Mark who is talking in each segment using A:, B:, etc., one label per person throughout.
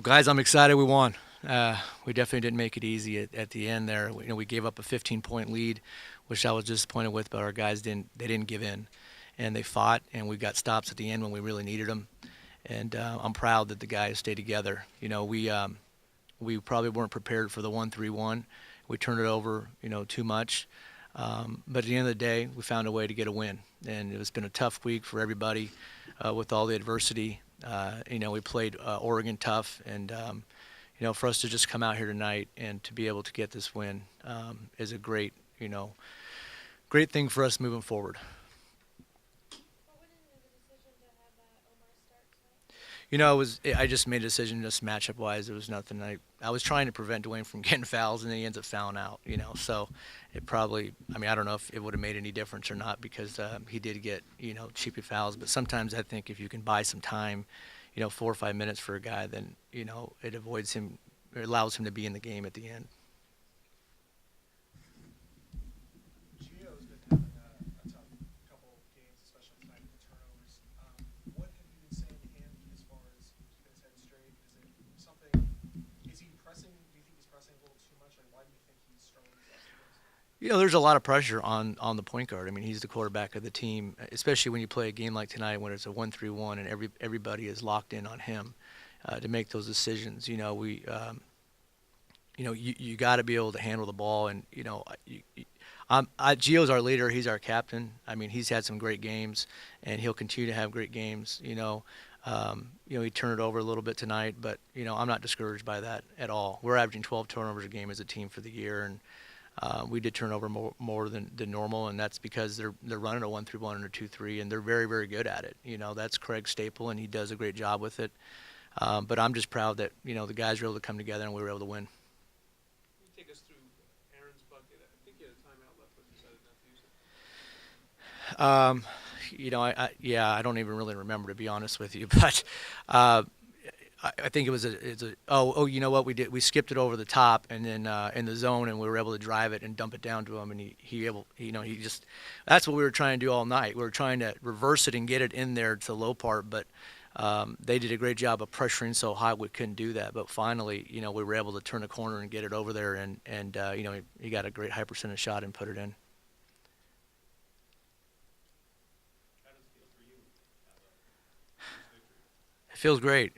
A: Guys, I'm excited we won. We definitely didn't make it easy at the end there. We gave up a 15-point lead, which I was disappointed with, but our guys didn't give in, and they fought, and we got stops at the end when we really needed them. And I'm proud that the guys stayed together. We probably weren't prepared for the 1-3-1. We turned it over, too much. But at the end of the day, we found a way to get a win, and it's been a tough week for everybody with all the adversity. We played Oregon tough, and for us to just come out here tonight and to be able to get this win is a great thing for us moving forward. I just made a decision just matchup wise. There was nothing. I was trying to prevent Dwayne from getting fouls, and then he ends up fouling out. So it probably. I don't know if it would have made any difference or not because he did get cheapy fouls. But sometimes I think if you can buy some time, 4 or 5 minutes for a guy, then it avoids him, or allows him to be in the game at the end.
B: Gio's been having a tough couple games, especially tonight with the turnovers. What have you been saying to him as far as keeping his head straight? Is it something? Is he pressing? Do you think he's pressing a little too much? Like, why do you think he's struggling these last few games?
A: There's a lot of pressure on the point guard. He's the quarterback of the team, especially when you play a game like tonight when it's a 1-3-1 and everybody is locked in on him to make those decisions. You got to be able to handle the ball, and Gio's our leader. He's our captain. He's had some great games, and he'll continue to have great games. He turned it over a little bit tonight, but I'm not discouraged by that at all. We're averaging 12 turnovers a game as a team for the year, and we did turn over more than normal, and that's because they're running a 1-3-1 and a 2-3, and they're very, very good at it. That's Craig's staple, and he does a great job with it. But I'm just proud that the guys were able to come together and we were able to win.
C: Can you take us through Aaron's bucket? I think you had a timeout left, but decided not to use it.
A: I don't even really remember, to be honest with you, but I think you know what we did? We skipped it over the top and then in the zone, and we were able to drive it and dump it down to him, and that's what we were trying to do all night. We were trying to reverse it and get it in there to the low part, but they did a great job of pressuring so high we couldn't do that. But finally, we were able to turn the corner and get it over there, and he got a great high percentage shot and put it in.
C: How does it feel for you?
A: It feels great.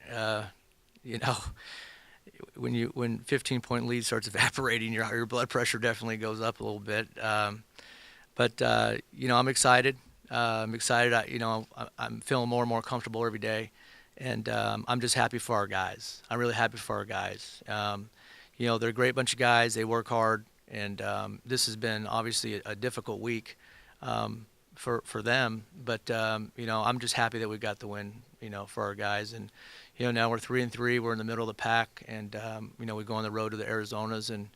A: When 15-point lead starts evaporating, your blood pressure definitely goes up a little bit. But I'm excited. I'm excited. I'm feeling more and more comfortable every day, and I'm just happy for our guys. I'm really happy for our guys. They're a great bunch of guys. They work hard, and this has been obviously a difficult week for them. But I'm just happy that we got the win. For our guys, and now we're 3-3. We're in the middle of the pack, and we go on the road to the Arizonas, and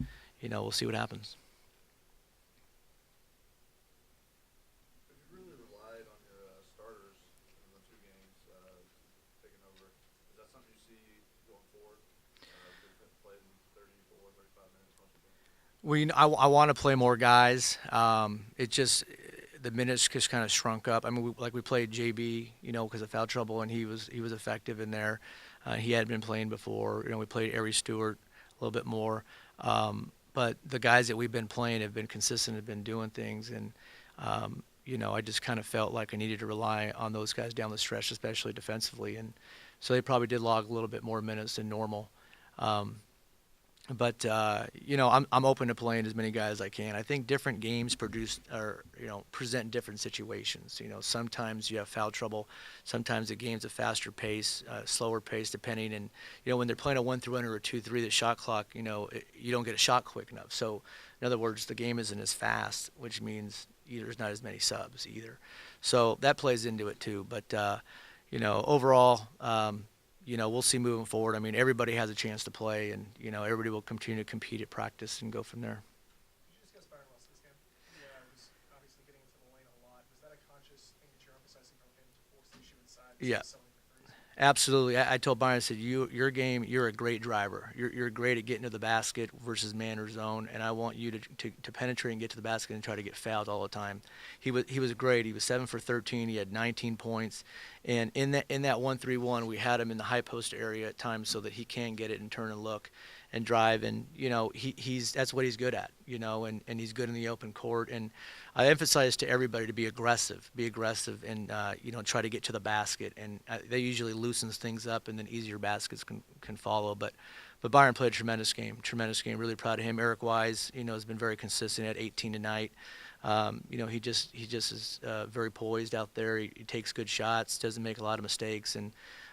A: we'll see what happens.
D: Have you really relied on your starters in the two games taking over? Is that something you see going forward? They've played 34, 35 minutes most of the game.
A: I want to play more guys. The minutes just kind of shrunk up. We played JB, because of foul trouble, and he was effective in there. He had been playing before. We played Ari Stewart a little bit more. But the guys that we've been playing have been consistent, have been doing things, and I just kind of felt like I needed to rely on those guys down the stretch, especially defensively, and so they probably did log a little bit more minutes than normal. But I'm open to playing as many guys as I can. I think different games present different situations. Sometimes you have foul trouble. Sometimes the game's a faster pace, slower pace, depending. And when they're playing a 1-3 or a 2-3, the shot clock, you don't get a shot quick enough. So in other words, the game isn't as fast, which means there's not as many subs either. So that plays into it too. But overall. We'll see moving forward. Everybody has a chance to play, and everybody will continue to compete at practice and go from there.
B: Could you discuss Byron Wilson's game? He was obviously getting into the lane a lot. Was that a conscious thing that you're emphasizing from him to force the issue inside?
A: Yeah. Absolutely. I told Byron, I said, your game, you're a great driver. You're great at getting to the basket versus man or zone, and I want you to penetrate and get to the basket and try to get fouled all the time. He was great. He was 7 for 13. He had 19 points, and in that 1-3-1, we had him in the high post area at times so that he can get it and turn and look and drive, and he's that's what he's good at, and he's good in the open court. And I emphasize to everybody to be aggressive, and try to get to the basket. And they usually loosens things up, and then easier baskets can follow. But Byron played a tremendous game, tremendous game. Really proud of him. Eric Wise, has been very consistent at 18 tonight. He just is very poised out there. He takes good shots, doesn't make a lot of mistakes, and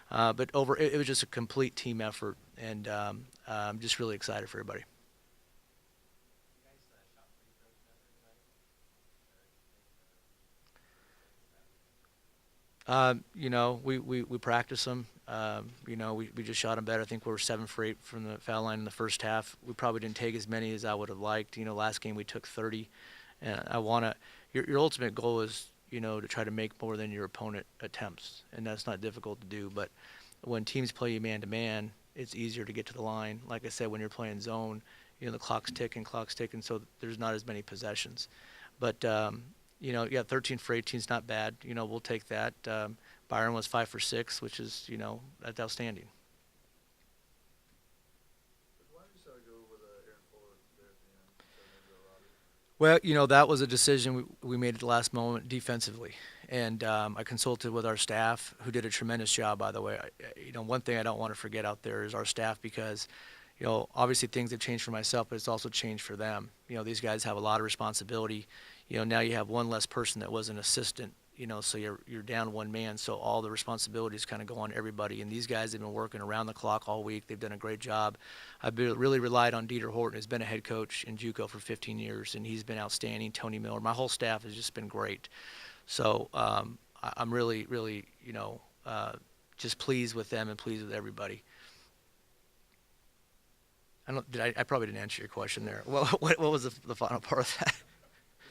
A: but it was just a complete team effort, and I'm just really excited for everybody. We practice them. We just shot them better. I think we were 7 for 8 from the foul line in the first half. We probably didn't take as many as I would have liked. Last game we took 30, and I want to. Your ultimate goal is to try to make more than your opponent attempts, and that's not difficult to do. But when teams play you man to man, it's easier to get to the line. Like I said, when you're playing zone, the clock's ticking, so there's not as many possessions. But yeah, 13 for 18 is not bad. We'll take that. Byron was 5 for 6, which is that's outstanding.
D: Why did you decide to go with Aaron Fuller there at the end instead of maybe Robbie?
A: Well, that was a decision we made at the last moment defensively, and I consulted with our staff, who did a tremendous job, by the way. One thing I don't want to forget out there is our staff, because obviously things have changed for myself, but it's also changed for them. These guys have a lot of responsibility. Now you have one less person that was an assistant, so you're down one man, so all the responsibilities kind of go on everybody. And these guys have been working around the clock all week. They've done a great job. I've really relied on Dieter Horton, who's been a head coach in JUCO for 15 years, and he's been outstanding. Tony Miller, my whole staff has just been great. So I'm really, really, just pleased with them and pleased with everybody. I probably didn't answer your question there. What was the final part of that?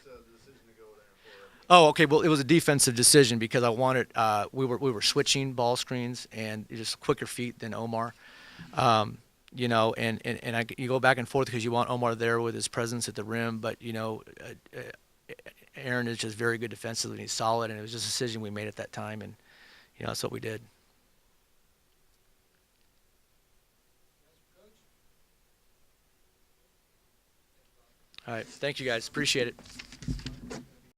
D: The decision to go with Aaron Fuller.
A: Oh, okay. Well, it was a defensive decision because I wanted we were switching ball screens and just quicker feet than Omar. You go back and forth because you want Omar there with his presence at the rim, but Aaron is just very good defensively and he's solid, and it was just a decision we made at that time, and that's what we did. All right. Thank you, guys. Appreciate it.